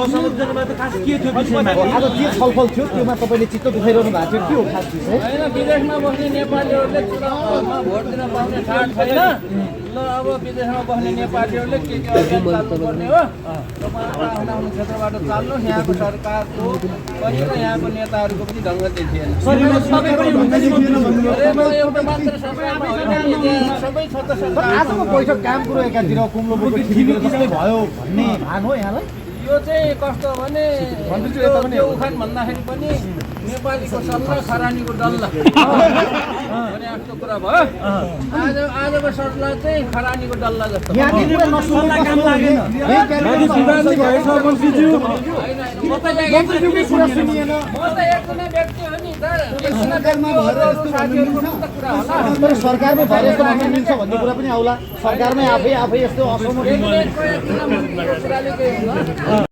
असहमत जनमत खास के थियो विषयमा आज के छलफल थियो त्योमा तपाईले चित्त दुखाइरहनु भएको थियो के हो खास विषय हैन विदेशमा बस्ने नेपालीहरूले चुनावमा भोट दिन पाउने ठाट छैन ल अब विदेशमा बस्ने नेपालीहरूले के अभियान चाल्नु पर्ने हो तपाईहरु आफ्नो क्षेत्रबाट चाल्नु यहाँको सरकारको पनि र यहाँको नेताहरूको पनि ढङ्ग देखिएन एउटा मात्र सरकारमा होइन सबै छ त सरकार आजको बैठक काम कुरो एकातिर कुम्लोबोको टिभीले जस्तै भयो भन्ने भान हो यहाँलाई यो चाहिँ कस्तो भने यो उखान भन्दाखेरि पनि नेपालीको सल्लाह खरानीको डल्ला भने जस्तो कुरा भयो आजको सल्लाह चाहिँ खरानीको डल्ला जस्तो यहाँको कुरा नसुन्ने काम लागेन म त एकजना व्यक्ति हो नि त एकजना व्यक्ति साथीहरूको मात्र कुरा होला तर सरकारमै भएर यस्तो भन्न मिल्छ भन्ने कुरा पनि आउला सरकारमै आफै यस्तो असहमत कुराले केही हुँदैन